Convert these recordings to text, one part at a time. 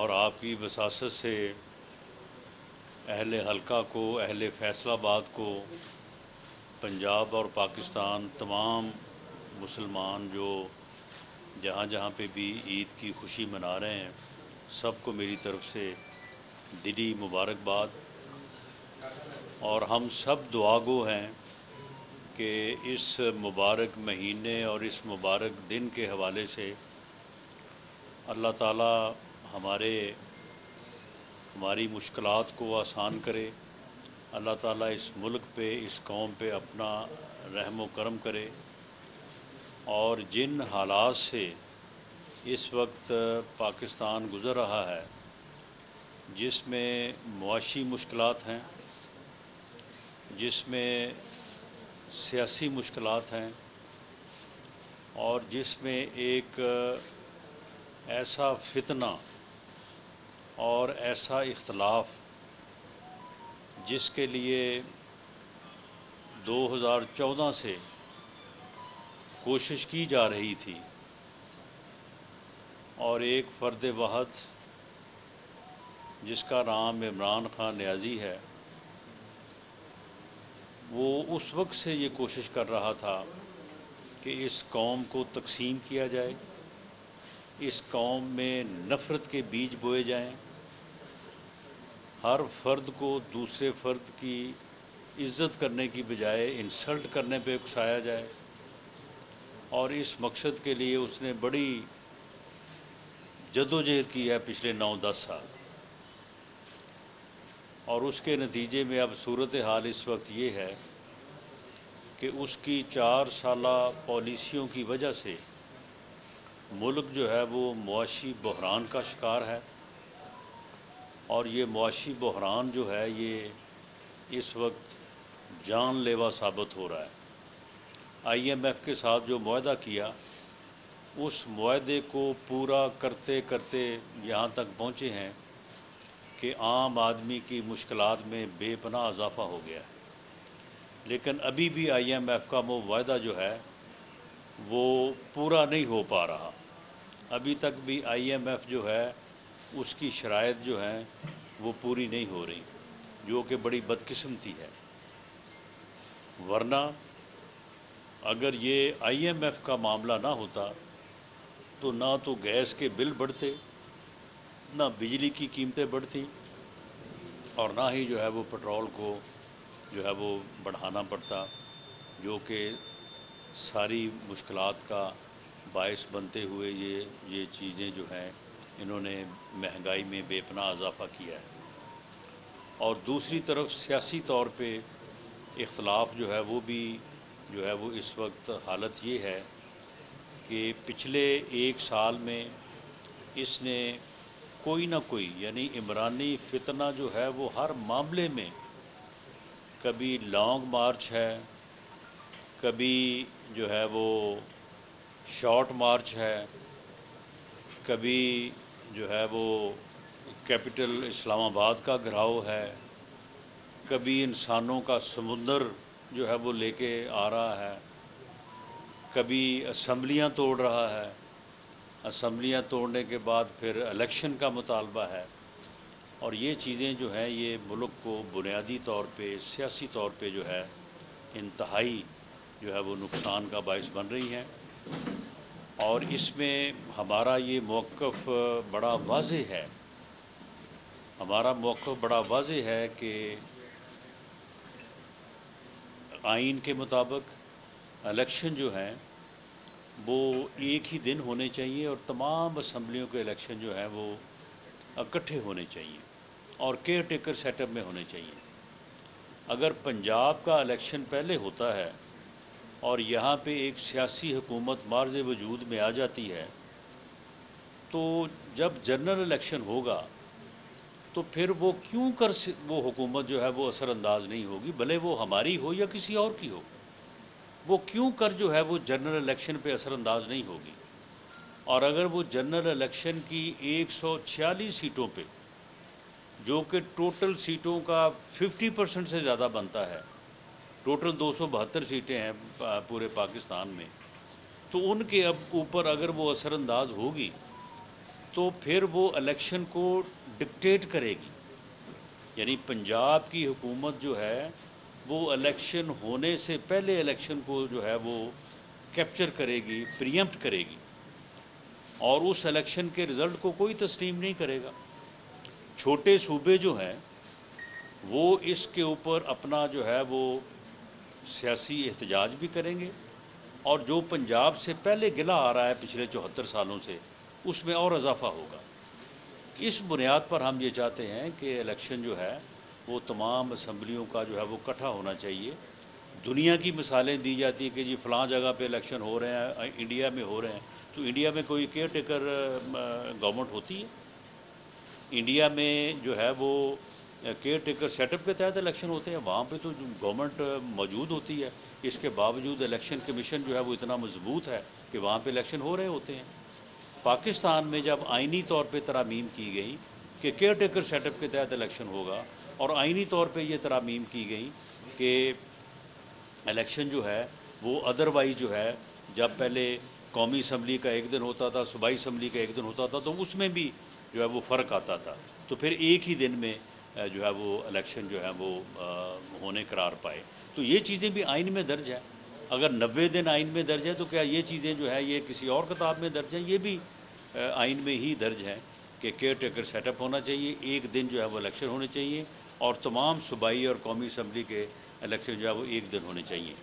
اور آپ کی وساست سے اہل حلقہ کو، اہل فیصل آباد کو، پنجاب اور پاکستان تمام مسلمان جو جہاں جہاں پہ بھی عید کی خوشی منا رہے ہیں، سب کو میری طرف سے دلی مبارکباد۔ اور ہم سب دعا گو ہیں کہ اس مبارک مہینے اور اس مبارک دن کے حوالے سے اللہ تعالی ہماری مشکلات کو آسان کرے، اللہ تعالیٰ اس ملک پہ، اس قوم پہ اپنا رحم و کرم کرے، اور جن حالات سے اس وقت پاکستان گزر رہا ہے، جس میں معاشی مشکلات ہیں، جس میں سیاسی مشکلات ہیں، اور جس میں ایک ایسا فتنہ اور ایسا اختلاف جس کے لیے 2014 سے کوشش کی جا رہی تھی، اور ایک فرد واحد جس کا نام عمران خان نیازی ہے، وہ اس وقت سے یہ کوشش کر رہا تھا کہ اس قوم کو تقسیم کیا جائے، اس قوم میں نفرت کے بیج بوئے جائیں، ہر فرد کو دوسرے فرد کی عزت کرنے کی بجائے انسلٹ کرنے پہ اکسایا جائے، اور اس مقصد کے لیے اس نے بڑی جدوجہد کی ہے پچھلے 9-10 سال، اور اس کے نتیجے میں اب صورتحال اس وقت یہ ہے کہ اس کی 4 سالہ پالیسیوں کی وجہ سے ملک جو ہے وہ معاشی بحران کا شکار ہے، اور یہ معاشی بحران جو ہے یہ اس وقت جان لیوا ثابت ہو رہا ہے۔ آئی ایم ایف کے ساتھ جو معاہدہ کیا، اس معاہدے کو پورا کرتے کرتے یہاں تک پہنچے ہیں کہ عام آدمی کی مشکلات میں بے پناہ اضافہ ہو گیا ہے، لیکن ابھی بھی آئی ایم ایف کا وہ معاہدہ جو ہے وہ پورا نہیں ہو پا رہا۔ ابھی تک بھی آئی ایم ایف جو ہے اس کی شرائط جو ہیں وہ پوری نہیں ہو رہی، جو کہ بڑی بدقسمتی ہے، ورنہ اگر یہ آئی ایم ایف کا معاملہ نہ ہوتا تو نہ تو گیس کے بل بڑھتے، نہ بجلی کی قیمتیں بڑھتی، اور نہ ہی جو ہے وہ پٹرول کو جو ہے وہ بڑھانا پڑتا، جو کہ ساری مشکلات کا باعث بنتے ہوئے یہ چیزیں جو ہیں انہوں نے مہنگائی میں بے پناہ اضافہ کیا ہے۔ اور دوسری طرف سیاسی طور پہ اختلاف جو ہے وہ بھی جو ہے وہ اس وقت حالت یہ ہے کہ پچھلے 1 سال میں اس نے کوئی نہ کوئی، یعنی عمرانی فتنہ جو ہے وہ ہر معاملے میں، کبھی لانگ مارچ ہے، کبھی جو ہے وہ شارٹ مارچ ہے، کبھی جو ہے وہ کیپٹل اسلام آباد کا گھراؤ ہے، کبھی انسانوں کا سمندر جو ہے وہ لے کے آ رہا ہے، کبھی اسمبلیاں توڑ رہا ہے، اسمبلیاں توڑنے کے بعد پھر الیکشن کا مطالبہ ہے، اور یہ چیزیں جو ہیں یہ ملک کو بنیادی طور پہ سیاسی طور پہ جو ہے انتہائی جو ہے وہ نقصان کا باعث بن رہی ہیں۔ اور اس میں ہمارا یہ موقف بڑا واضح ہے، ہمارا موقف بڑا واضح ہے کہ آئین کے مطابق الیکشن جو ہیں وہ ایک ہی دن ہونے چاہیے، اور تمام اسمبلیوں کے الیکشن جو ہیں وہ اکٹھے ہونے چاہیے اور کیئر ٹیکر سیٹ اپ میں ہونے چاہیے۔ اگر پنجاب کا الیکشن پہلے ہوتا ہے اور یہاں پہ ایک سیاسی حکومت معرض وجود میں آ جاتی ہے، تو جب جنرل الیکشن ہوگا تو پھر وہ کیوں کر وہ حکومت جو ہے وہ اثر انداز نہیں ہوگی، بھلے وہ ہماری ہو یا کسی اور کی ہو، وہ کیوں کر جو ہے وہ جنرل الیکشن پہ اثر انداز نہیں ہوگی۔ اور اگر وہ جنرل الیکشن کی 146 سیٹوں پہ، جو کہ ٹوٹل سیٹوں کا 50% سے زیادہ بنتا ہے، ٹوٹل 272 سیٹیں ہیں پورے پاکستان میں، تو ان کے اب اوپر اگر وہ اثر انداز ہوگی تو پھر وہ الیکشن کو ڈکٹیٹ کرے گی. یعنی پنجاب کی حکومت جو ہے وہ الیکشن ہونے سے پہلے الیکشن کو جو ہے وہ کیپچر کرے گی، پریمپٹ کرے گی، اور اس الیکشن کے رزلٹ کو کوئی تسلیم نہیں کرے گا. چھوٹے صوبے جو ہیں وہ اس کے اوپر اپنا جو ہے وہ سیاسی احتجاج بھی کریں گے، اور جو پنجاب سے پہلے گلا آ رہا ہے پچھلے 74 سالوں سے اس میں اور اضافہ ہوگا. اس بنیاد پر ہم یہ چاہتے ہیں کہ الیکشن جو ہے وہ تمام اسمبلیوں کا جو ہے وہ اکٹھا ہونا چاہیے. دنیا کی مثالیں دی جاتی ہیں کہ جی فلاں جگہ پہ الیکشن ہو رہے ہیں، انڈیا میں ہو رہے ہیں، تو انڈیا میں کوئی کیئر ٹیکر گورنمنٹ ہوتی ہے؟ انڈیا میں جو ہے وہ کیئر ٹیکر سیٹ اپ کے تحت الیکشن ہوتے ہیں. وہاں پہ تو گورنمنٹ موجود ہوتی ہے، اس کے باوجود الیکشن کمیشن جو ہے وہ اتنا مضبوط ہے کہ وہاں پہ الیکشن ہو رہے ہوتے ہیں. پاکستان میں جب آئینی طور پہ ترامیم کی گئی کہ کیئر ٹیکر سیٹ اپ کے تحت الیکشن ہوگا، اور آئینی طور پہ یہ ترامیم کی گئی کہ الیکشن جو ہے وہ ادروائز جو ہے، جب پہلے قومی اسمبلی کا ایک دن ہوتا تھا، صوبائی اسمبلی کا ایک دن ہوتا تھا، تو اس میں بھی جو ہے وہ فرق آتا تھا، تو پھر ایک ہی دن میں جو ہے وہ الیکشن جو ہے وہ ہونے قرار پائے. تو یہ چیزیں بھی آئین میں درج ہیں. اگر 90 دن آئین میں درج ہے تو کیا یہ چیزیں جو ہے یہ کسی اور کتاب میں درج ہیں؟ یہ بھی آئین میں ہی درج ہیں کہ کیئر ٹیکر سیٹ اپ ہونا چاہیے، ایک دن جو ہے وہ الیکشن ہونے چاہیے، اور تمام صوبائی اور قومی اسمبلی کے الیکشن جو ہے وہ ایک دن ہونے چاہیے.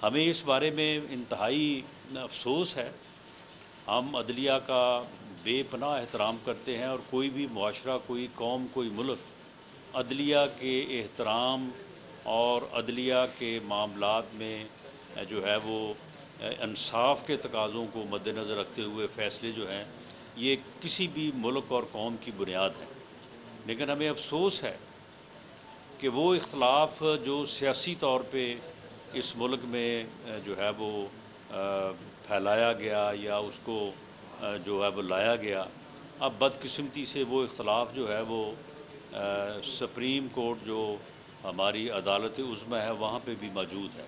ہمیں اس بارے میں انتہائی افسوس ہے. ہم عدلیہ کا بے پناہ احترام کرتے ہیں، اور کوئی بھی معاشرہ، کوئی قوم، کوئی ملک عدلیہ کے احترام اور عدلیہ کے معاملات میں جو ہے وہ انصاف کے تقاضوں کو مد نظر رکھتے ہوئے فیصلے جو ہیں یہ کسی بھی ملک اور قوم کی بنیاد ہے. لیکن ہمیں افسوس ہے کہ وہ اختلاف جو سیاسی طور پہ اس ملک میں جو ہے وہ پھیلایا گیا یا اس کو جو ہے وہ لایا گیا، اب بدقسمتی سے وہ اختلاف جو ہے وہ سپریم کورٹ جو ہماری عدالت عظمیٰ ہے وہاں پہ بھی موجود ہے.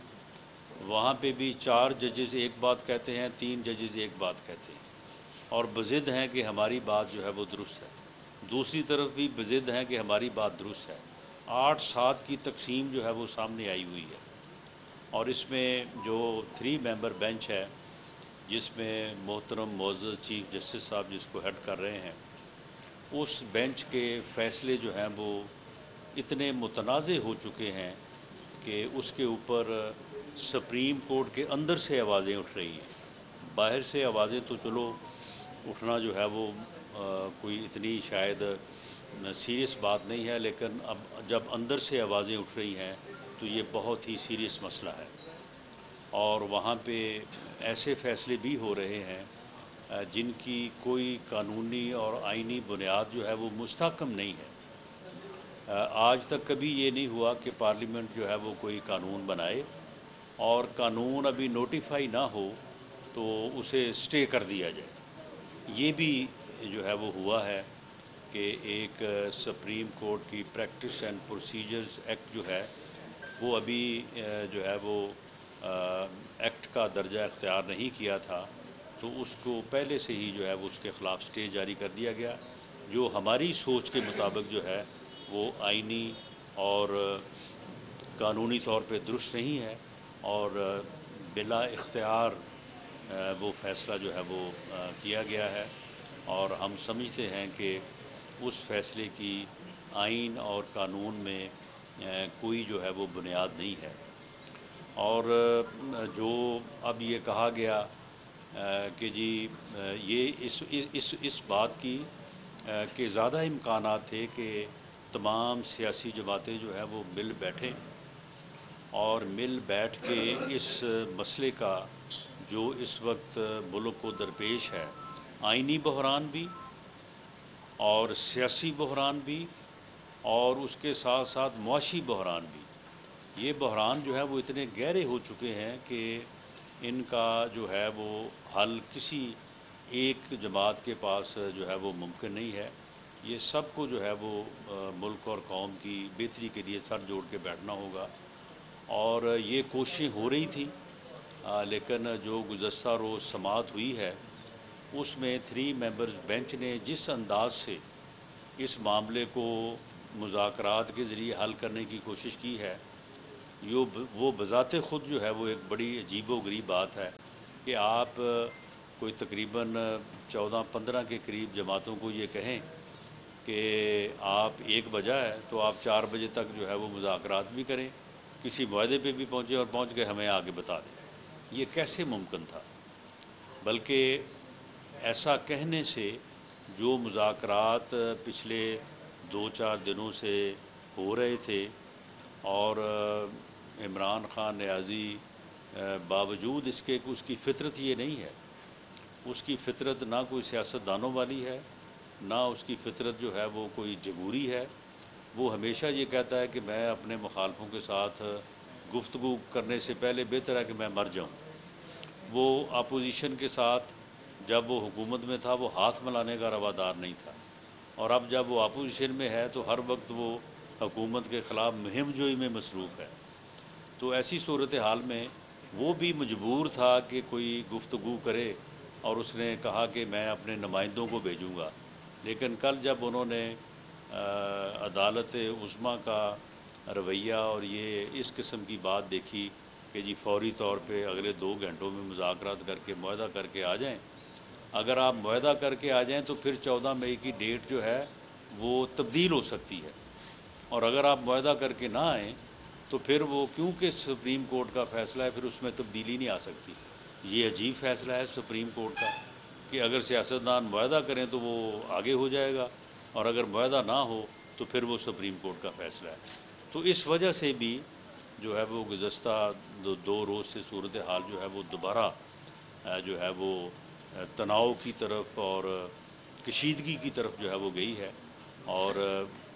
وہاں پہ بھی 4 ججز ایک بات کہتے ہیں، 3 ججز ایک بات کہتے ہیں، اور بضد ہیں کہ ہماری بات جو ہے وہ درست ہے. دوسری طرف بھی بضد ہیں کہ ہماری بات درست ہے. 8-7 کی تقسیم جو ہے وہ سامنے آئی ہوئی ہے، اور اس میں جو 3 ممبر بینچ ہے جس میں محترم معزز چیف جسٹس صاحب جس کو ہیڈ کر رہے ہیں، اس بینچ کے فیصلے جو ہیں وہ اتنے متنازع ہو چکے ہیں کہ اس کے اوپر سپریم کورٹ کے اندر سے آوازیں اٹھ رہی ہیں. باہر سے آوازیں تو چلو اٹھنا جو ہے وہ کوئی اتنی شاید سیریس بات نہیں ہے، لیکن اب جب اندر سے آوازیں اٹھ رہی ہیں تو یہ بہت ہی سیریس مسئلہ ہے. اور وہاں پہ ایسے فیصلے بھی ہو رہے ہیں جن کی کوئی قانونی اور آئینی بنیاد جو ہے وہ مستحکم نہیں ہے. آج تک کبھی یہ نہیں ہوا کہ پارلیمنٹ جو ہے وہ کوئی قانون بنائے اور قانون ابھی نوٹیفائی نہ ہو تو اسے اسٹے کر دیا جائے. یہ بھی جو ہے وہ ہوا ہے کہ ایک سپریم کورٹ کی پریکٹس اینڈ پروسیجرز ایکٹ جو ہے وہ ابھی جو ہے وہ ایکٹ کا درجہ اختیار نہیں کیا تھا، تو اس کو پہلے سے ہی جو ہے وہ اس کے خلاف اسٹے جاری کر دیا گیا، جو ہماری سوچ کے مطابق جو ہے وہ آئینی اور قانونی طور پہ درست نہیں ہے، اور بلا اختیار وہ فیصلہ جو ہے وہ کیا گیا ہے. اور ہم سمجھتے ہیں کہ اس فیصلے کی آئین اور قانون میں کوئی جو ہے وہ بنیاد نہیں ہے. اور جو اب یہ کہا گیا کہ جی یہ اس بات کی کہ زیادہ امکانات تھے کہ تمام سیاسی جماعتیں جو ہے وہ مل بیٹھیں اور مل بیٹھ کے اس مسئلے کا جو اس وقت ملک کو درپیش ہے، آئینی بحران بھی اور سیاسی بحران بھی اور اس کے ساتھ ساتھ معاشی بحران بھی، یہ بحران جو ہے وہ اتنے گہرے ہو چکے ہیں کہ ان کا جو ہے وہ حل کسی ایک جماعت کے پاس جو ہے وہ ممکن نہیں ہے. یہ سب کو جو ہے وہ ملک اور قوم کی بہتری کے لیے سر جوڑ کے بیٹھنا ہوگا. اور یہ کوششیں ہو رہی تھیں، لیکن جو گزشتہ روز سماعت ہوئی ہے اس میں 3 ممبرز بینچ نے جس انداز سے اس معاملے کو مذاکرات کے ذریعے حل کرنے کی کوشش کی ہے، وہ بذات خود جو ہے وہ ایک بڑی عجیب و غریب بات ہے کہ آپ کوئی تقریباً 14-15 کے قریب جماعتوں کو یہ کہیں کہ آپ 1 بجا ہے تو آپ 4 بجے تک جو ہے وہ مذاکرات بھی کریں، کسی معاہدے پہ بھی پہنچے اور پہنچ کے ہمیں آگے بتا دیں۔ یہ کیسے ممکن تھا؟ بلکہ ایسا کہنے سے جو مذاکرات پچھلے 2-4 دنوں سے ہو رہے تھے اور عمران خان نیازی باوجود اس کے اس کی فطرت یہ نہیں ہے، اس کی فطرت نہ کوئی سیاست دانوں والی ہے، نہ اس کی فطرت جو ہے وہ کوئی جمہوری ہے۔ وہ ہمیشہ یہ کہتا ہے کہ میں اپنے مخالفوں کے ساتھ گفتگو کرنے سے پہلے بہتر ہے کہ میں مر جاؤں۔ وہ اپوزیشن کے ساتھ جب وہ حکومت میں تھا وہ ہاتھ ملانے کا روادار نہیں تھا، اور اب جب وہ اپوزیشن میں ہے تو ہر وقت وہ حکومت کے خلاف مہم جوئی میں مصروف ہے۔ تو ایسی صورتحال میں وہ بھی مجبور تھا کہ کوئی گفتگو کرے، اور اس نے کہا کہ میں اپنے نمائندوں کو بھیجوں گا۔ لیکن کل جب انہوں نے عدالت عظمیٰ کا رویہ اور یہ اس قسم کی بات دیکھی کہ جی فوری طور پہ اگلے 2 گھنٹوں میں مذاکرات کر کے معاہدہ کر کے آ جائیں، اگر آپ معاہدہ کر کے آ جائیں تو پھر 14 مئی کی ڈیٹ جو ہے وہ تبدیل ہو سکتی ہے، اور اگر آپ معاہدہ کر کے نہ آئیں تو پھر وہ کیونکہ سپریم کورٹ کا فیصلہ ہے پھر اس میں تبدیلی نہیں آ سکتی۔ یہ عجیب فیصلہ ہے سپریم کورٹ کا کہ اگر سیاستدان معاہدہ کریں تو وہ آگے ہو جائے گا، اور اگر معاہدہ نہ ہو تو پھر وہ سپریم کورٹ کا فیصلہ ہے۔ تو اس وجہ سے بھی جو ہے وہ گزشتہ 2 روز سے صورتحال جو ہے وہ دوبارہ جو ہے وہ تناؤ کی طرف اور کشیدگی کی طرف جو ہے وہ گئی ہے، اور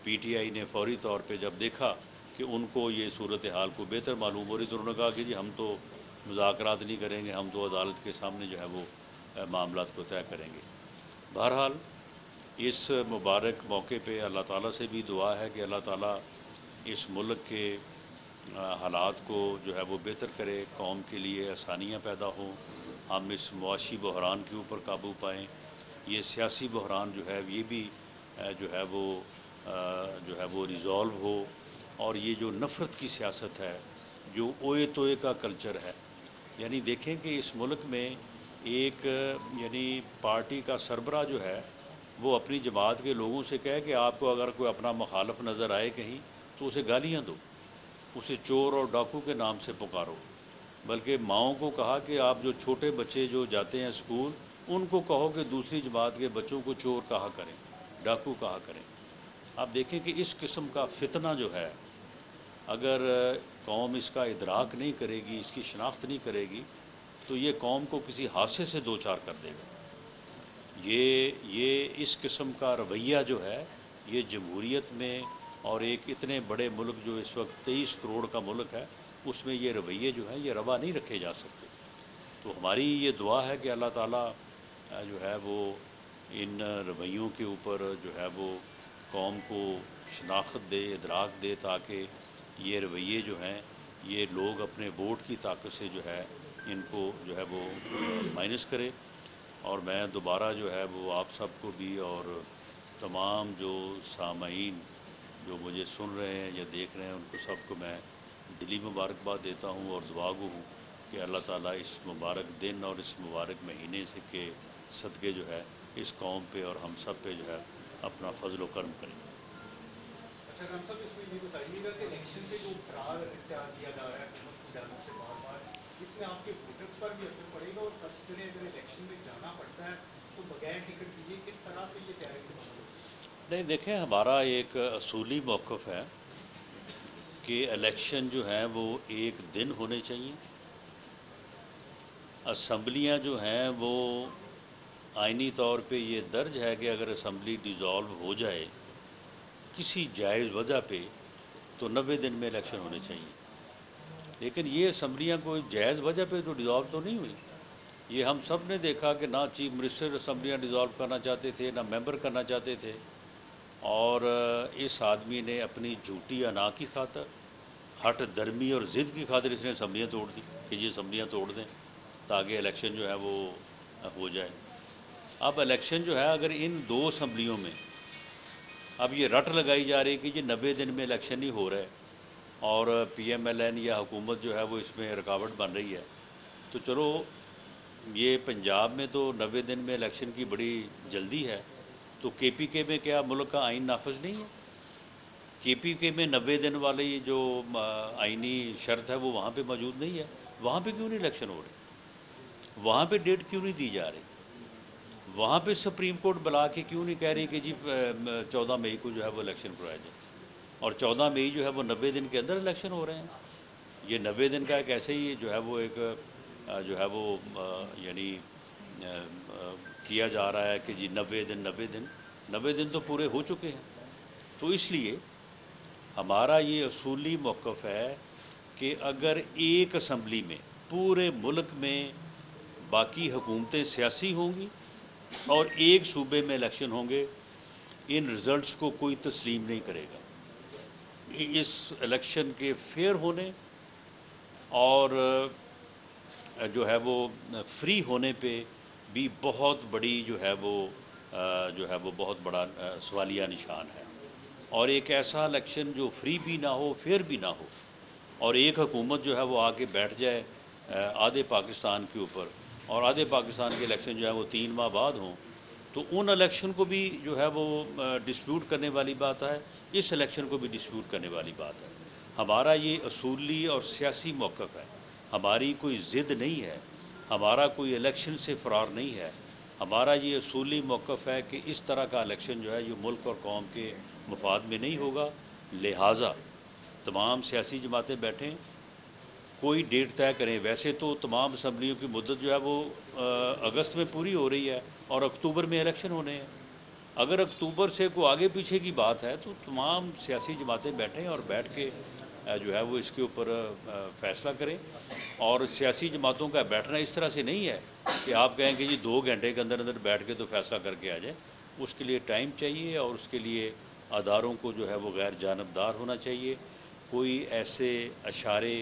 پی ٹی آئی نے فوری طور پہ جب دیکھا کہ ان کو یہ صورتحال کو بہتر معلوم ہو رہی تو انہوں نے کہا کہ جی ہم تو مذاکرات نہیں کریں گے، ہم تو عدالت کے سامنے جو ہے وہ معاملات کو طے کریں گے۔ بہرحال اس مبارک موقع پہ اللہ تعالیٰ سے بھی دعا ہے کہ اللہ تعالیٰ اس ملک کے حالات کو جو ہے وہ بہتر کرے، قوم کے لیے آسانیاں پیدا ہوں، ہم اس معاشی بحران کے اوپر قابو پائیں، یہ سیاسی بحران جو ہے یہ بھی جو ہے وہ ریزالو ہو، اور یہ جو نفرت کی سیاست ہے، جو اوئے توئے کا کلچر ہے، یعنی دیکھیں کہ اس ملک میں ایک یعنی پارٹی کا سربراہ جو ہے وہ اپنی جماعت کے لوگوں سے کہے کہ آپ کو اگر کوئی اپنا مخالف نظر آئے کہیں تو اسے گالیاں دو، اسے چور اور ڈاکو کے نام سے پکارو، بلکہ ماؤں کو کہا کہ آپ جو چھوٹے بچے جو جاتے ہیں اسکول ان کو کہو کہ دوسری جماعت کے بچوں کو چور کہا کریں، ڈاکو کہا کریں۔ آپ دیکھیں کہ اس قسم کا فتنہ جو ہے اگر قوم اس کا ادراک نہیں کرے گی، اس کی شناخت نہیں کرے گی تو یہ قوم کو کسی حادثے سے دوچار کر دے گا۔ یہ اس قسم کا رویہ جو ہے یہ جمہوریت میں اور ایک اتنے بڑے ملک جو اس وقت 23 کروڑ کا ملک ہے اس میں یہ رویے جو ہیں یہ روا نہیں رکھے جا سکتے۔ تو ہماری یہ دعا ہے کہ اللہ تعالیٰ جو ہے وہ ان رویوں کے اوپر جو ہے وہ قوم کو شناخت دے، ادراک دے، تاکہ یہ رویے جو ہیں یہ لوگ اپنے ووٹ کی طاقت سے جو ہے ان کو جو ہے وہ مائنس کرے۔ اور میں دوبارہ جو ہے وہ آپ سب کو بھی اور تمام جو سامعین جو مجھے سن رہے ہیں یا دیکھ رہے ہیں ان کو سب کو میں دلی مبارکباد دیتا ہوں اور دعا گو ہوں کہ اللہ تعالیٰ اس مبارک دن اور اس مبارک مہینے سے کے صدقے جو ہے اس قوم پہ اور ہم سب پہ جو ہے اپنا فضل و کرم کریں۔ اچھا خان صاحب، اس میں یہ بتائیے گا کہ الیکشن پہ جو قرار اختیار کیا جا رہا ہے حکومت کی جانب سے بار بار، اس میں آپ کے ووٹرز پر بھی اثر پڑے گا، اور فرض کریں اگر الیکشن میں جانا پڑتا ہے تو بغیر ٹکٹ دیے کس طرح سے یہ تیاری مکمل ہوتی ہے؟ نہیں دیکھیں، ہمارا ایک اصولی موقف ہے کہ الیکشن جو ہیں وہ ایک دن ہونے چاہیے۔ اسمبلیاں جو ہیں وہ آئینی طور پہ یہ درج ہے کہ اگر اسمبلی ڈیزالو ہو جائے کسی جائز وجہ پہ تو 90 دن میں الیکشن ہونے چاہیے، لیکن یہ اسمبلیاں کوئی جائز وجہ پہ تو ڈیزالو تو نہیں ہوئی۔ یہ ہم سب نے دیکھا کہ نہ چیف منسٹر اسمبلیاں ڈیزالو کرنا چاہتے تھے، نہ ممبر کرنا چاہتے تھے، اور اس آدمی نے اپنی جھوٹی انا کی خاطر، ہٹ درمی اور ضد کی خاطر اس نے اسمبلیاں توڑ دی کہ یہ اسمبلیاں توڑ دیں تاکہ الیکشن جو ہے وہ ہو جائے۔ اب الیکشن جو ہے اگر ان دو اسمبلیوں میں اب یہ رٹ لگائی جا رہی ہے کہ یہ 90 دن میں الیکشن ہی ہو رہا ہے اور پی ایم ایل این یا حکومت جو ہے وہ اس میں رکاوٹ بن رہی ہے، تو چلو یہ پنجاب میں تو 90 دن میں الیکشن کی بڑی جلدی ہے، تو کے پی کے میں کیا ملک کا آئین نافذ نہیں ہے؟ کے پی کے میں 90 دن والی جو آئینی شرط ہے وہ وہاں پہ موجود نہیں ہے، وہاں پہ کیوں نہیں الیکشن ہو رہے؟ وہاں پہ ڈیٹ کیوں نہیں دی جا رہی؟ وہاں پہ سپریم کورٹ بلا کے کیوں نہیں کہہ رہی کہ جی 14 مئی کو جو ہے وہ الیکشن کروایا جائے؟ اور 14 مئی جو ہے وہ 90 دن کے اندر الیکشن ہو رہے ہیں۔ یہ 90 دن کا ایک ایسے ہی جو ہے وہ ایک جو ہے وہ یعنی کیا جا رہا ہے کہ جی 90 دن تو پورے ہو چکے ہیں۔ تو اس لیے ہمارا یہ اصولی موقف ہے کہ اگر ایک اسمبلی میں پورے ملک میں باقی حکومتیں سیاسی ہوں گی اور ایک صوبے میں الیکشن ہوں گے، ان رزلٹس کو کوئی تسلیم نہیں کرے گا۔ اس الیکشن کے فیئر ہونے اور جو ہے وہ فری ہونے پہ بھی بہت بڑی جو ہے وہ بہت بڑا سوالیہ نشان ہے۔ اور ایک ایسا الیکشن جو فری بھی نہ ہو، فیئر بھی نہ ہو، اور ایک حکومت جو ہے وہ آ کے بیٹھ جائے آدھے پاکستان کے اوپر، اور آدھے پاکستان کے الیکشن جو ہے وہ 3 ماہ بعد ہوں، تو ان الیکشن کو بھی جو ہے وہ ڈسپیوٹ کرنے والی بات ہے، اس الیکشن کو بھی ڈسپیوٹ کرنے والی بات ہے۔ ہمارا یہ اصولی اور سیاسی موقف ہے، ہماری کوئی ضد نہیں ہے، ہمارا کوئی الیکشن سے فرار نہیں ہے۔ ہمارا یہ اصولی موقف ہے کہ اس طرح کا الیکشن جو ہے یہ ملک اور قوم کے مفاد میں نہیں ہوگا، لہٰذا تمام سیاسی جماعتیں بیٹھیں، کوئی ڈیٹ طے کریں۔ ویسے تو تمام اسمبلیوں کی مدت جو ہے وہ اگست میں پوری ہو رہی ہے اور اکتوبر میں الیکشن ہونے ہیں۔ اگر اکتوبر سے کوئی آگے پیچھے کی بات ہے تو تمام سیاسی جماعتیں بیٹھیں اور بیٹھ کے جو ہے وہ اس کے اوپر فیصلہ کریں۔ اور سیاسی جماعتوں کا بیٹھنا اس طرح سے نہیں ہے کہ آپ کہیں کہ جی 2 گھنٹے کے اندر بیٹھ کے تو فیصلہ کر کے آ جائیں۔ اس کے لیے ٹائم چاہیے اور اس کے لیے اداروں کو جو ہے وہ غیر جانبدار ہونا چاہیے۔ کوئی ایسے اشارے،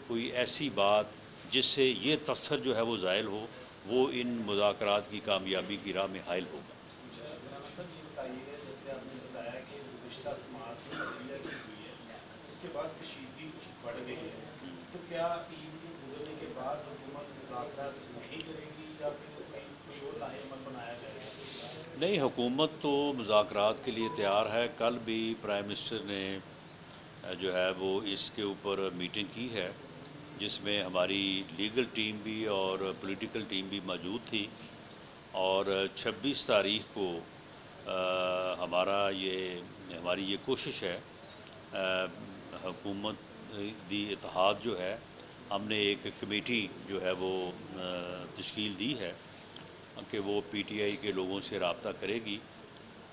کوئی ایسی بات جس سے یہ تاثر جو ہے وہ زائل ہو، وہ ان مذاکرات کی کامیابی کی راہ میں حائل ہوگا۔ سر یہ بتائیے گا، جیسے آپ نے بتایا کہ گزشتہ سماعت میں عدلیہ کی ہوئی ہے، اس کے بعد کشیدگی کچھ بڑھ گئی ہے، تو کیا عید کے گزرنے کے بعد حکومت مذاکرات نہیں کرے گی یا پھر کوئی اور لاہ عمل بنایا جائے گا؟ نہیں، حکومت تو مذاکرات کے لیے تیار ہے۔ کل بھی پرائم منسٹر نے جو ہے وہ اس کے اوپر میٹنگ کی ہے، جس میں ہماری لیگل ٹیم بھی اور پولیٹیکل ٹیم بھی موجود تھی، اور 26 تاریخ کو ہماری یہ کوشش ہے، حکومت دی اتحاد جو ہے، ہم نے ایک کمیٹی جو ہے وہ تشکیل دی ہے کہ وہ پی ٹی آئی کے لوگوں سے رابطہ کرے گی۔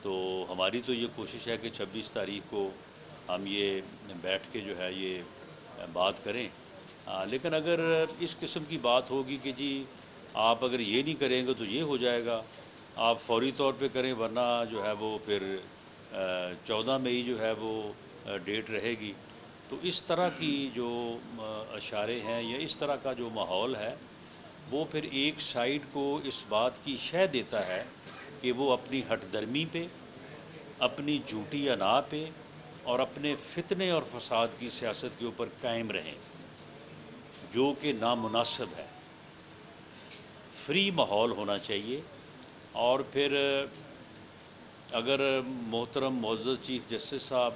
تو ہماری تو یہ کوشش ہے کہ 26 تاریخ کو ہم یہ بیٹھ کے جو ہے یہ بات کریں۔ لیکن اگر اس قسم کی بات ہوگی کہ جی آپ اگر یہ نہیں کریں گے تو یہ ہو جائے گا، آپ فوری طور پہ کریں ورنہ جو ہے وہ پھر 14 مئی جو ہے وہ ڈیٹ رہے گی، تو اس طرح کی جو اشارے ہیں یا اس طرح کا جو ماحول ہے وہ پھر ایک سائیڈ کو اس بات کی شہ دیتا ہے کہ وہ اپنی ہٹ درمی پہ، اپنی جھوٹی انا پہ اور اپنے فتنے اور فساد کی سیاست کے اوپر قائم رہیں، جو کہ نامناسب ہے۔ فری ماحول ہونا چاہیے۔ اور پھر اگر محترم معزز چیف جسٹس صاحب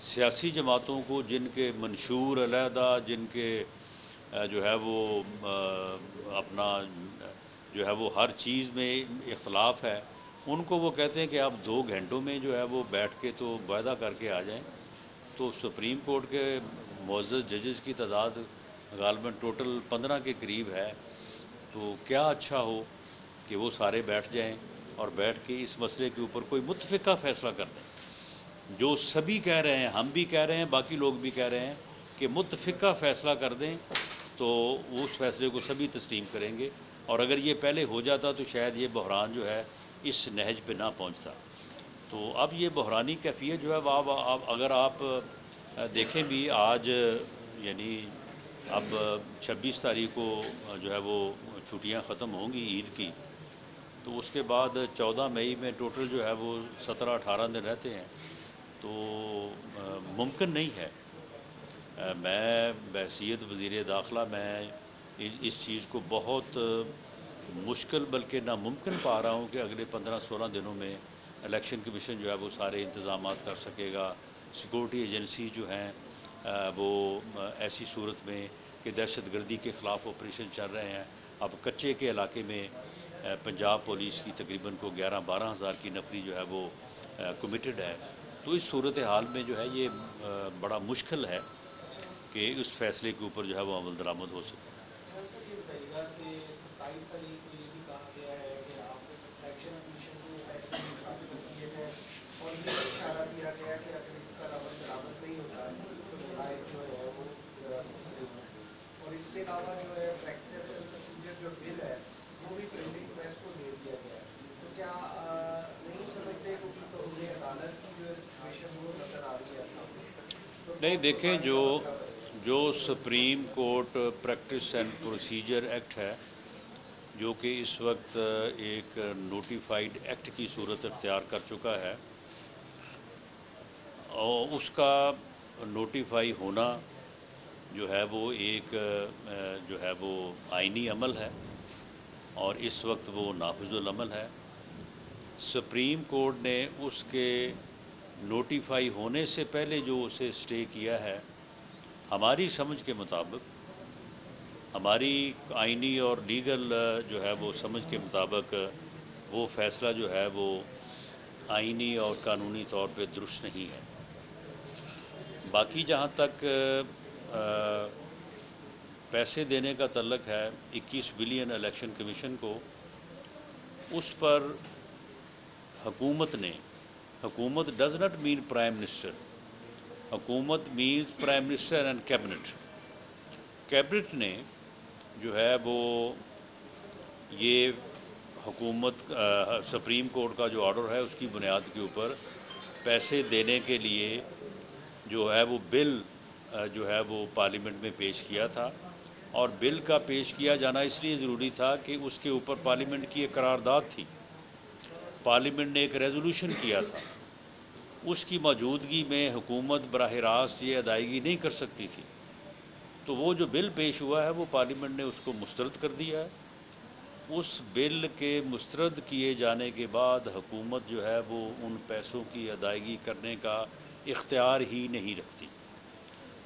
سیاسی جماعتوں کو جن کے منشور علیحدہ، جن کے جو ہے وہ اپنا جو ہے وہ ہر چیز میں اختلاف ہے، ان کو وہ کہتے ہیں کہ آپ 2 گھنٹوں میں جو ہے وہ بیٹھ کے تو معاہدہ کر کے آ جائیں، تو سپریم کورٹ کے معزز ججز کی تعداد غالباً ٹوٹل 15 کے قریب ہے، تو کیا اچھا ہو کہ وہ سارے بیٹھ جائیں اور بیٹھ کے اس مسئلے کے اوپر کوئی متفقہ فیصلہ کر دیں۔ جو سبھی کہہ رہے ہیں، ہم بھی کہہ رہے ہیں، باقی لوگ بھی کہہ رہے ہیں کہ متفقہ فیصلہ کر دیں، تو اس فیصلے کو سبھی تسلیم کریں گے۔ اور اگر یہ پہلے ہو جاتا تو شاید یہ بحران جو ہے اس نہج پہ نہ پہنچتا۔ تو اب یہ بحرانی کیفیت جو ہے اگر آپ دیکھیں بھی آج یعنی اب 26 تاریخ کو جو ہے وہ چھٹیاں ختم ہوں گی عید کی، تو اس کے بعد 14 مئی میں ٹوٹل جو ہے وہ 17-18 دن رہتے ہیں، تو ممکن نہیں ہے۔ میں بحیثیت وزیر داخلہ میں اس چیز کو بہت مشکل بلکہ ناممکن پا رہا ہوں کہ اگلے 15-16 دنوں میں الیکشن کمیشن جو ہے وہ سارے انتظامات کر سکے گا۔ سیکورٹی ایجنسی جو ہیں وہ ایسی صورت میں کہ دہشت گردی کے خلاف آپریشن چل رہے ہیں، اب کچے کے علاقے میں پنجاب پولیس کی تقریباً کو 11-12 ہزار کی نفری جو ہے وہ کمیٹڈ ہے۔ تو اس صورت حال میں جو ہے یہ بڑا مشکل ہے کہ اس فیصلے کے اوپر جو ہے وہ عمل درآمد ہو سکے۔ سر یہ بتائیے گا کہ 27 تاریخ کو یہ بھی کہا گیا ہے کہ آپ الیکشن کمیشن کو فیصلے کی خدمت کیے جائے، اور یہ بھی اشارہ کیا گیا کہ اگر اس پر عمل درآمد نہیں ہوتا تو جولائی جو ہے وہ اور اس کے علاوہ جو ہے پریکٹس اینڈ پروسیجر جو بل ہے وہ بھی پرنٹنگ پریس کو دے دیا گیا ہے۔ تو کیا نہیں سمجھتے کیونکہ تو انہیں عدالت کی جو سچویشن وہ نظر آ رہی ہے؟ نہیں دیکھیں، جو supreme court practice and procedure act ہے، جو کہ اس وقت ایک نوٹیفائڈ ایکٹ کی صورت اختیار کر چکا ہے، اور اس کا نوٹیفائی ہونا جو ہے وہ ایک جو ہے وہ آئینی عمل ہے، اور اس وقت وہ نافذ العمل ہے۔ سپریم کورٹ نے اس کے نوٹیفائی ہونے سے پہلے جو اسے اسٹے کیا ہے، ہماری سمجھ کے مطابق، ہماری آئینی اور لیگل جو ہے وہ سمجھ کے مطابق وہ فیصلہ جو ہے وہ آئینی اور قانونی طور پہ درست نہیں ہے۔ باقی جہاں تک پیسے دینے کا تعلق ہے 21 بلین الیکشن کمیشن کو، اس پر حکومت does not mean prime minister, حکومت means prime minister and cabinet نے جو ہے وہ یہ حکومت سپریم کورٹ کا جو آرڈر ہے اس کی بنیاد کے اوپر پیسے دینے کے لیے جو ہے وہ بل جو ہے وہ پارلیمنٹ میں پیش کیا تھا، اور بل کا پیش کیا جانا اس لیے ضروری تھا کہ اس کے اوپر پارلیمنٹ کی ایک قرارداد تھی، پارلیمنٹ نے ایک ریزولوشن کیا تھا، اس کی موجودگی میں حکومت براہ راست یہ ادائیگی نہیں کر سکتی تھی۔ تو وہ جو بل پیش ہوا ہے وہ پارلیمنٹ نے اس کو مسترد کر دیا ہے۔ اس بل کے مسترد کیے جانے کے بعد حکومت جو ہے وہ ان پیسوں کی ادائیگی کرنے کا اختیار ہی نہیں رکھتی۔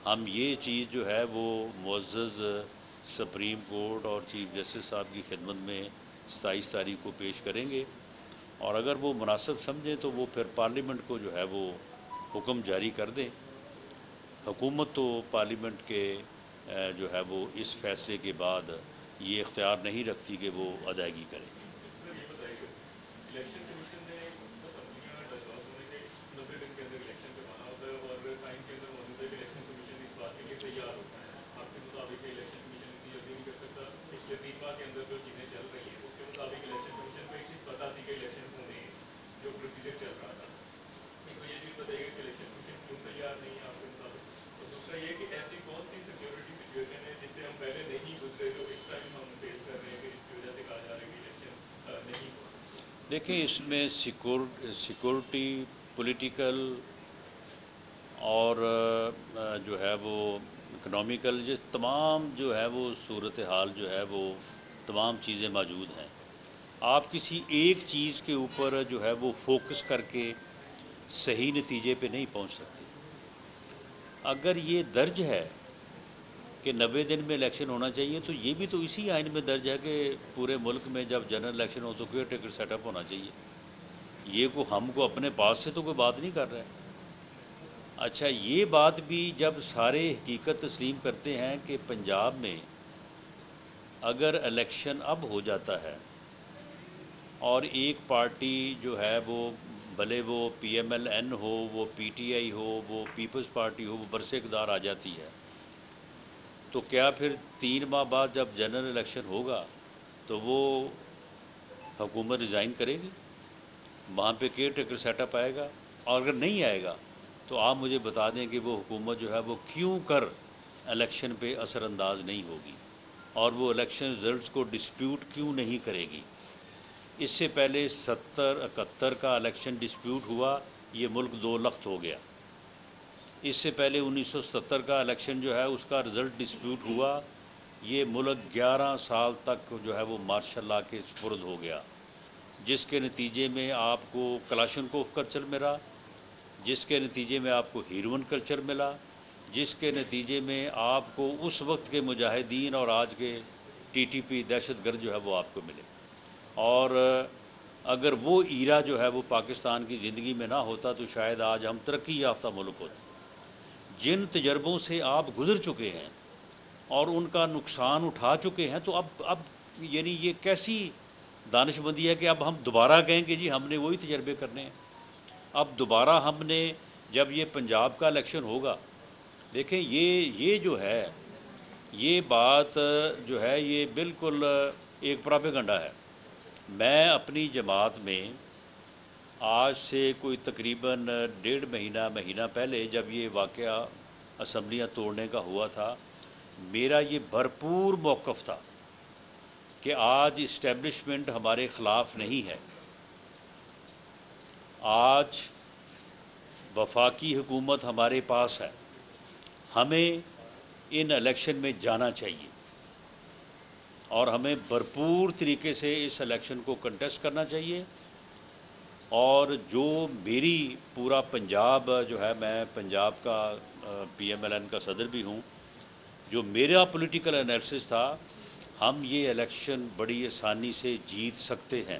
ہم یہ چیز جو ہے وہ معزز سپریم کورٹ اور چیف جسٹس صاحب کی خدمت میں 27 تاریخ کو پیش کریں گے، اور اگر وہ مناسب سمجھیں تو وہ پھر پارلیمنٹ کو جو ہے وہ حکم جاری کر دیں۔ حکومت تو پارلیمنٹ کے جو ہے وہ اس فیصلے کے بعد یہ اختیار نہیں رکھتی کہ وہ ادائیگی کرے۔ سر یہ بتائیے گا، الیکشن کمیشن نے اسمبلیاں ڈسالو ہونے کے 90 دن کے اندر الیکشن کروانا ہوتا ہے، اور ٹائم کے اندر موجود ہے کہ الیکشن کمیشن اس بات کے لیے تیار ہوتا ہے۔ آپ کے مطابق الیکشن کمیشن اتنی جلدی نہیں کر سکتا۔ پچھلے 3 ماہ کے اندر جو چیزیں چل رہی ہیں اس کے مطابق الیکشن کمیشن کو ایک چیز پتا تھی کہ الیکشن ہونے ہیں، جو پروسیجر چل رہا تھا۔ ایک تو یہ چیز بتائیے گا کہ الیکشن کمیشن کیوں تیار نہیں ہے آپ کے مطابق، اور دوسرا یہ کہ ایسی کون سی سیکیورٹی سچویشن ہے جس سے ہم پہلے نہیں گزرے جو اس ٹائم ہم فیس کر رہے ہیں کہ جس کی وجہ سے کہا جا رہا ہے کہ الیکشن نہیں ہو سکتا؟ دیکھیں، اس میں سیکورٹی، پولیٹیکل اور جو ہے وہ اکنامیکل، یہ تمام جو ہے وہ صورتحال جو ہے وہ تمام چیزیں موجود ہیں۔ آپ کسی ایک چیز کے اوپر جو ہے وہ فوکس کر کے صحیح نتیجے پہ نہیں پہنچ سکتے۔ اگر یہ درج ہے کہ 90 دن میں الیکشن ہونا چاہیے، تو یہ بھی تو اسی آئین میں درج ہے کہ پورے ملک میں جب جنرل الیکشن ہو تو کیئر ٹیکر سیٹ اپ ہونا چاہیے۔ یہ کو ہم کو اپنے پاس سے تو کوئی بات نہیں کر رہا ہے۔ اچھا، یہ بات بھی جب سارے حقیقت تسلیم کرتے ہیں کہ پنجاب میں اگر الیکشن اب ہو جاتا ہے اور ایک پارٹی جو ہے وہ بھلے وہ پی ایم ایل این ہو، وہ پی ٹی آئی ہو، وہ پیپلز پارٹی ہو، وہ برسے اقتدار آ جاتی ہے، تو کیا پھر 3 ماہ بعد جب جنرل الیکشن ہوگا تو وہ حکومت ریزائن کرے گی؟ وہاں پہ کیئر ٹیکر سیٹ اپ آئے گا؟ اور اگر نہیں آئے گا تو آپ مجھے بتا دیں کہ وہ حکومت جو ہے وہ کیوں کر الیکشن پہ اثر انداز نہیں ہوگی، اور وہ الیکشن رزلٹس کو ڈسپیوٹ کیوں نہیں کرے گی؟ اس سے پہلے 70-71 کا الیکشن ڈسپیوٹ ہوا، یہ ملک 2 لخت ہو گیا۔ اس سے پہلے 1970 کا الیکشن جو ہے اس کا رزلٹ ڈسپیوٹ ہوا، یہ ملک 11 سال تک جو ہے وہ مارشل لا کے سپرد ہو گیا، جس کے نتیجے میں آپ کو کلاشنکوف کلچر ملا، جس کے نتیجے میں آپ کو ہیروئن کلچر ملا، جس کے نتیجے میں آپ کو اس وقت کے مجاہدین اور آج کے ٹی ٹی پی دہشت گرد جو ہے وہ آپ کو ملے۔ اور اگر وہ ایرا جو ہے وہ پاکستان کی زندگی میں نہ ہوتا تو شاید آج ہم ترقی یافتہ ملک ہوتے۔ جن تجربوں سے آپ گزر چکے ہیں اور ان کا نقصان اٹھا چکے ہیں، تو اب یعنی یہ کیسی دانش مندی ہے کہ اب ہم دوبارہ کہیں کہ جی ہم نے وہی تجربے کرنے ہیں۔ اب دوبارہ ہم نے جب یہ پنجاب کا الیکشن ہوگا، دیکھیں یہ جو ہے یہ بات جو ہے یہ بالکل ایک پراپیگنڈا ہے۔ میں اپنی جماعت میں آج سے کوئی تقریباً 1.5 مہینہ پہلے جب یہ واقعہ اسمبلیاں توڑنے کا ہوا تھا، میرا یہ بھرپور موقف تھا کہ آج اسٹیبلشمنٹ ہمارے خلاف نہیں ہے، آج وفاقی حکومت ہمارے پاس ہے، ہمیں ان الیکشن میں جانا چاہیے اور ہمیں بھرپور طریقے سے اس الیکشن کو کنٹیسٹ کرنا چاہیے۔ اور جو میری پورا پنجاب جو ہے، میں پنجاب کا پی ایم ایل این کا صدر بھی ہوں، جو میرا پولیٹیکل انالیسس تھا، ہم یہ الیکشن بڑی آسانی سے جیت سکتے ہیں۔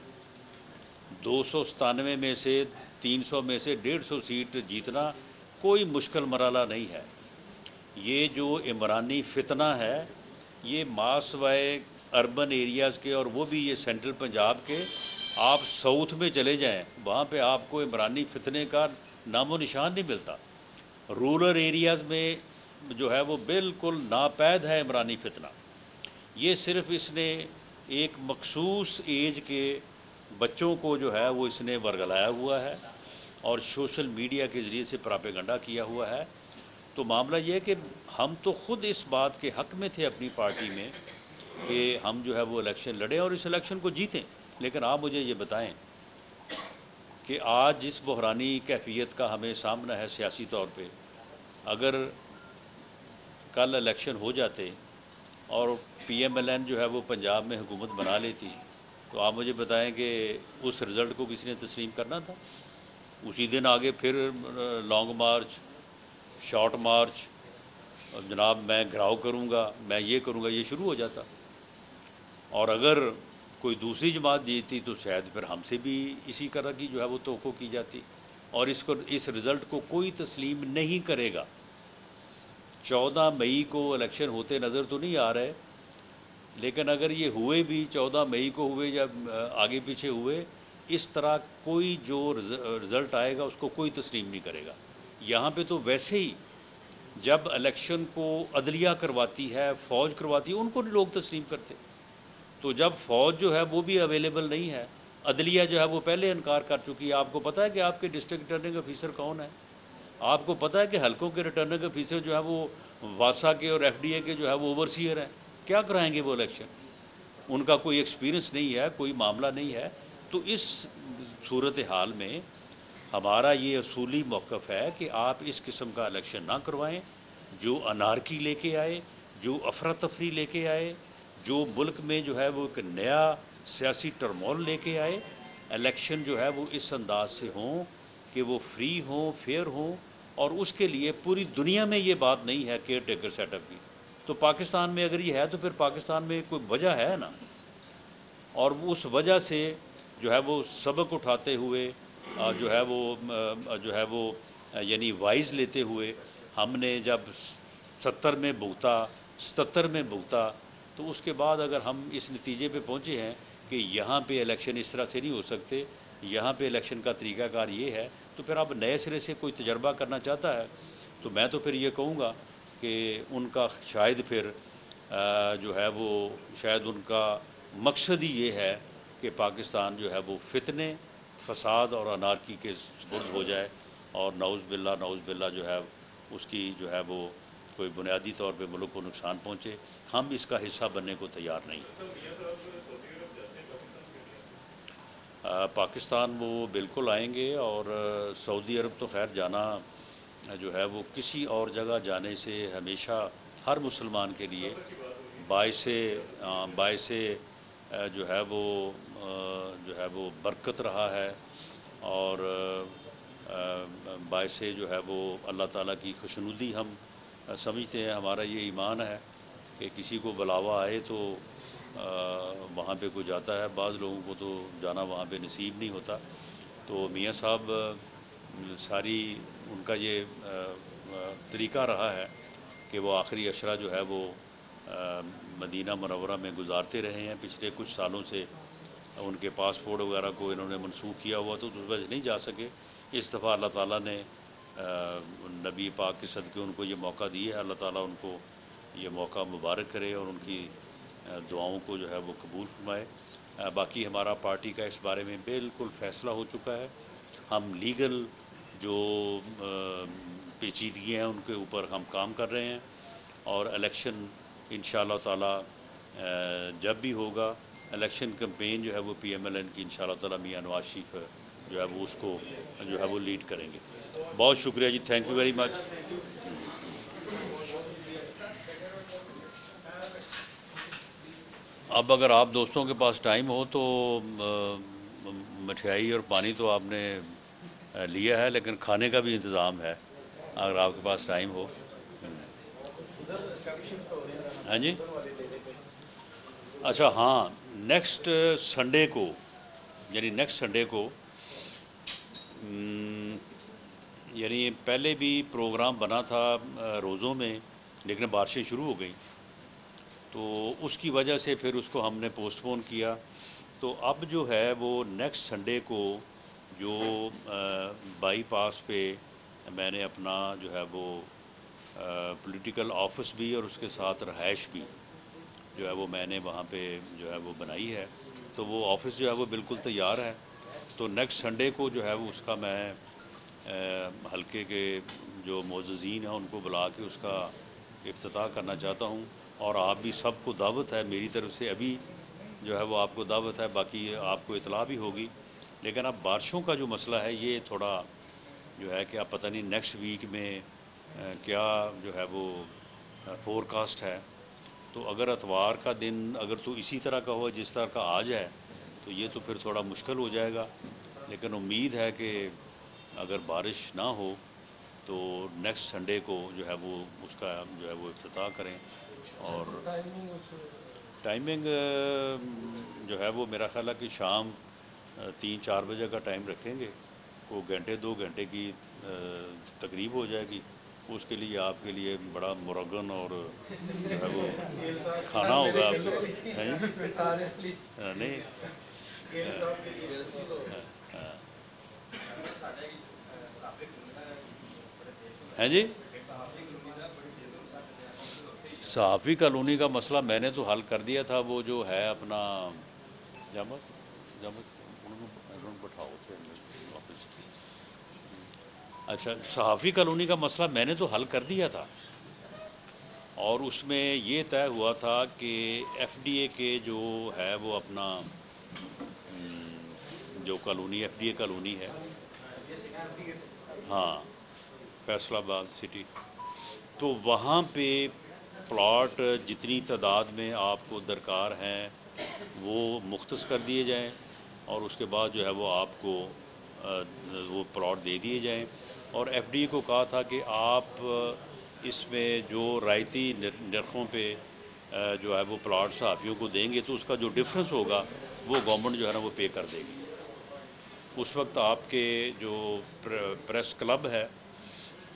297 میں سے 300 میں سے 150 سیٹ جیتنا کوئی مشکل مرحلہ نہیں ہے۔ یہ جو عمرانی فتنہ ہے، یہ ماسوائے اربن ایریاز کے اور وہ بھی یہ سینٹرل پنجاب کے، آپ ساؤتھ میں چلے جائیں، وہاں پہ آپ کو عمرانی فتنے کا نام و نشان نہیں ملتا۔ رورل ایریاز میں جو ہے وہ بالکل ناپید ہے عمرانی فتنہ۔ یہ صرف اس نے ایک مخصوص ایج کے بچوں کو جو ہے وہ اس نے ورگلایا ہوا ہے اور سوشل میڈیا کے ذریعے سے پراپیگنڈا کیا ہوا ہے۔ تو معاملہ یہ ہے کہ ہم تو خود اس بات کے حق میں تھے اپنی پارٹی میں کہ ہم جو ہے وہ الیکشن لڑیں اور اس الیکشن کو جیتیں، لیکن آپ مجھے یہ بتائیں کہ آج جس بحرانی کیفیت کا ہمیں سامنا ہے سیاسی طور پہ، اگر کل الیکشن ہو جاتے اور پی ایم ایل این جو ہے وہ پنجاب میں حکومت بنا لیتی، تو آپ مجھے بتائیں کہ اس رزلٹ کو کسی نے تسلیم کرنا تھا؟ اسی دن آگے پھر لانگ مارچ، شارٹ مارچ، جناب میں گھراؤ کروں گا، میں یہ کروں گا، یہ شروع ہو جاتا۔ اور اگر کوئی دوسری جماعت جیتی تو شاید پھر ہم سے بھی اسی طرح کی جو ہے وہ توقع کی جاتی، اور اس رزلٹ کو کوئی تسلیم نہیں کرے گا۔ 14 مئی کو الیکشن ہوتے نظر تو نہیں آ رہے، لیکن اگر یہ ہوئے بھی 14 مئی کو ہوئے یا آگے پیچھے ہوئے، اس طرح کوئی جو رزلٹ آئے گا اس کو کوئی تسلیم نہیں کرے گا۔ یہاں پہ تو ویسے ہی جب الیکشن کو عدلیہ کرواتی ہے، فوج کرواتی ہے، ان کو لوگ تسلیم کرتے۔ تو جب فوج جو ہے وہ بھی اویلیبل نہیں ہے، عدلیہ جو ہے وہ پہلے انکار کر چکی ہے۔ آپ کو پتہ ہے کہ آپ کے ڈسٹرکٹ ریٹرننگ آفیسر کون ہے؟ آپ کو پتہ ہے کہ حلقوں کے ریٹرننگ آفیسر جو ہے وہ واسا کے اور ایف ڈی اے کے جو ہے وہ اوورسیئر ہیں۔ کیا کرائیں گے وہ الیکشن؟ ان کا کوئی ایکسپیرینس نہیں ہے، کوئی معاملہ نہیں ہے۔ تو اس صورتحال میں ہمارا یہ اصولی موقف ہے کہ آپ اس قسم کا الیکشن نہ کروائیں جو انارکی لے کے آئے، جو افراتفری لے کے آئے، جو ملک میں جو ہے وہ ایک نیا سیاسی ٹرمول لے کے آئے۔ الیکشن جو ہے وہ اس انداز سے ہوں کہ وہ فری ہوں، فیئر ہوں، اور اس کے لیے پوری دنیا میں یہ بات نہیں ہے کیئر ٹیکر سیٹ اپ کی، تو پاکستان میں اگر یہ ہے تو پھر پاکستان میں کوئی وجہ ہے نا، اور اس وجہ سے جو ہے وہ سبق اٹھاتے ہوئے جو ہے وہ یعنی وائز لیتے ہوئے ہم نے جب 70 میں بھگتا، 77 میں بھگتا، تو اس کے بعد اگر ہم اس نتیجے پہ پہنچے ہیں کہ یہاں پہ الیکشن اس طرح سے نہیں ہو سکتے، یہاں پہ الیکشن کا طریقہ کار یہ ہے، تو پھر اب نئے سرے سے کوئی تجربہ کرنا چاہتا ہے تو میں تو پھر یہ کہوں گا کہ ان کا شاید پھر جو ہے وہ شاید ان کا مقصد ہی یہ ہے کہ پاکستان جو ہے وہ فتنے، فساد اور انارکی کے سپرد ہو جائے، اور نعوذ باللہ جو ہے اس کی جو ہے وہ کوئی بنیادی طور پہ ملک کو نقصان پہنچے۔ ہم اس کا حصہ بننے کو تیار نہیں۔ سر میاں صاحب سعودی عرب جاتے ہیں پاکستان کے لیے؟ پاکستان وہ بالکل آئیں گے، اور سعودی عرب تو خیر جانا جو ہے وہ کسی اور جگہ جانے سے ہمیشہ ہر مسلمان کے لیے باعث باعث جو ہے وہ برکت رہا ہے، اور باعث جو ہے وہ اللہ تعالیٰ کی خوشنودی ہم سمجھتے ہیں۔ ہمارا یہ ایمان ہے کہ کسی کو بلاوا آئے تو وہاں پہ کوئی جاتا ہے، بعض لوگوں کو تو جانا وہاں پہ نصیب نہیں ہوتا۔ تو میاں صاحب ساری ان کا یہ طریقہ رہا ہے کہ وہ آخری عشرہ جو ہے وہ مدینہ منورہ میں گزارتے رہے ہیں۔ پچھلے کچھ سالوں سے ان کے پاسپورٹ وغیرہ کو انہوں نے منسوخ کیا ہوا تو اس وجہ سے نہیں جا سکے۔ اس دفعہ اللہ تعالیٰ نے نبی پاک کے صدقے ان کو یہ موقع دی ہے۔ اللہ تعالیٰ ان کو یہ موقع مبارک کرے اور ان کی دعاؤں کو جو ہے وہ قبول فرمائے۔ باقی ہمارا پارٹی کا اس بارے میں بالکل فیصلہ ہو چکا ہے۔ ہم لیگل جو پیچیدگیاں ہیں ان کے اوپر ہم کام کر رہے ہیں، اور الیکشن انشاءاللہ تعالی جب بھی ہوگا، الیکشن کمپین جو ہے وہ پی ایم ایل این کی انشاءاللہ تعالی میاں نواز شریف جو ہے وہ اس کو جو ہے وہ لیڈ کریں گے۔ بہت شکریہ جی، تھینک یو ویری مچ۔ اب اگر آپ دوستوں کے پاس ٹائم ہو تو مٹھائی اور پانی تو آپ نے لیا ہے، لیکن کھانے کا بھی انتظام ہے اگر آپ کے پاس ٹائم ہو۔ ہاں جی، اچھا ہاں، نیکسٹ سنڈے کو، یعنی نیکسٹ سنڈے کو، یعنی پہلے بھی پروگرام بنا تھا روزوں میں، لیکن بارشیں شروع ہو گئیں تو اس کی وجہ سے پھر اس کو ہم نے پوسٹ پون کیا۔ تو اب جو ہے وہ نیکسٹ سنڈے کو جو بائی پاس پہ میں نے اپنا جو ہے وہ پولیٹیکل آفس بھی اور اس کے ساتھ رہائش بھی جو ہے وہ میں نے وہاں پہ جو ہے وہ بنائی ہے، تو وہ آفس جو ہے وہ بالکل تیار ہے۔ تو نیکسٹ سنڈے کو جو ہے وہ اس کا میں حلقے کے جو معززین ہیں ان کو بلا کے اس کا افتتاح کرنا چاہتا ہوں، اور آپ بھی سب کو دعوت ہے میری طرف سے، ابھی جو ہے وہ آپ کو دعوت ہے، باقی آپ کو اطلاع بھی ہوگی۔ لیکن اب بارشوں کا جو مسئلہ ہے یہ تھوڑا جو ہے کہ اب پتہ نہیں نیکسٹ ویک میں کیا جو ہے وہ فور کاسٹ ہے۔ تو اگر اتوار کا دن اگر تو اسی طرح کا ہو جس طرح کا آج ہے تو یہ تو پھر تھوڑا مشکل ہو جائے گا، لیکن امید ہے کہ اگر بارش نہ ہو تو نیکسٹ سنڈے کو جو ہے وہ اس کا جو ہے وہ افتتاح کریں۔ اور ٹائمنگ جو ہے وہ میرا خیال ہے کہ شام 3-4 بجے کا ٹائم رکھیں گے، وہ گھنٹے 2 گھنٹے کی تقریب ہو جائے گی۔ اس کے لیے آپ کے لیے بڑا مرغن اور جو ہے وہ کھانا ہوگا آپ کو، نہیں ہیں جی۔ صحافی کالونی کا مسئلہ میں نے تو حل کر دیا تھا، وہ جو ہے اپنا بٹھاؤ تھے واپس۔ اچھا، صحافی کالونی کا مسئلہ میں نے تو حل کر دیا تھا، اور اس میں یہ طے ہوا تھا کہ ایف ڈی اے کے جو ہے وہ اپنا جو colony F D A colony ہے، ہاں فیصل آباد سٹی، تو وہاں پہ پلاٹ جتنی تعداد میں آپ کو درکار ہیں وہ مختص کر دیے جائیں، اور اس کے بعد جو ہے وہ آپ کو وہ پلاٹ دے دیے جائیں۔ اور ایف ڈی اے کو کہا تھا کہ آپ اس میں جو رعایتی نرخوں پہ جو ہے وہ پلاٹ صحافیوں کو دیں گے تو اس کا جو ڈفرنس ہوگا وہ گورنمنٹ جو ہے نا وہ پے کر دے گی۔ اس وقت آپ کے جو پریس کلب ہے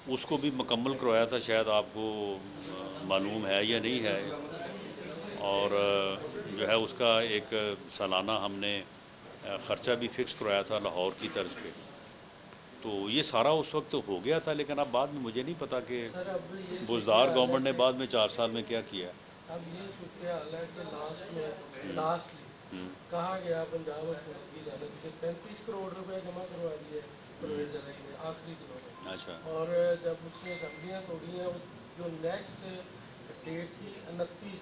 اس کو بھی مکمل کروایا تھا، شاید آپ کو معلوم ہے یا نہیں ہے، اور جو ہے اس کا ایک سالانہ ہم نے خرچہ بھی فکس کروایا تھا لاہور کی طرز پہ۔ تو یہ سارا اس وقت ہو گیا تھا، لیکن اب بعد میں مجھے نہیں پتا کہ بزدار گورنمنٹ نے بعد میں 4 سال میں کیا کیا۔ اب یہ صورتحال ہے کہ لاسٹ کہا گیا پنجاب حکومت کی جانب سے 35 کروڑ روپے جمع کروا دیے پرویز الہی نے آخری دنوں میں۔ اچھا، اور جب اس نے اسمبلیاں توڑی ہیں، اس جو نیکسٹ ڈیٹ تھی 29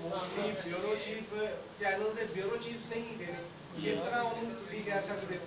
ਮੋਸਟਲੀ ਬਿਊਰੋ ਚੀਫ ਚੈਨਲ ਦੇ ਬਿਊਰੋ ਚੀਫ ਨਹੀਂ ਗਏ। ਕਿਸ ਤਰ੍ਹਾਂ ਉਹਨੂੰ ਤੁਸੀਂ ਕਹਿ ਸਕਦੇ ਹੋ?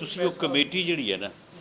ਤੁਸੀਂ ਉਹ ਕਮੇਟੀ ਜਿਹੜੀ ਹੈ ਨਾ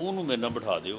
ਉਹਨੂੰ ਮੇਰੇ ਨਾਲ ਬਿਠਾ ਦਿਓ।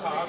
7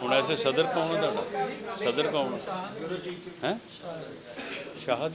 ਹੁਣ ਐਸੇ ਸਦਰ ਕੌਣ ਹੈ ਤੁਹਾਡਾ? ਸਦਰ ਕੌਣ ਹੈ? ਸ਼ਾਹਦ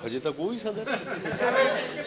ਹਜੇ ਤੱਕ ਕੋਈ ਸਦਰ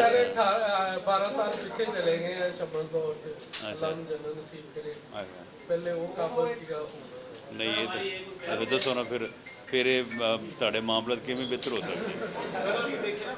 ਸਾਰੇ 12 ਸਾਲ ਪਿੱਛੇ ਚਲੇ ਗਏ ਆ ਸ਼ਬਦ ਦੌਰ ਚ, ਅੱਲਾਹ ਨੂੰ ਜੰਨਤ ਨਸੀਬ ਕਰੇ। ਪਹਿਲੇ ਉਹ ਕਾਬਲ ਸੀਗਾ। ਨਹੀਂ ਇਹ ਤਾਂ ਦੱਸੋ ਨਾ ਫਿਰ ਇਹ ਤੁਹਾਡੇ ਮਾਮਲਤ ਕਿਵੇਂ ਬਿਹਤਰ ਹੋ ਸਕਦੇ?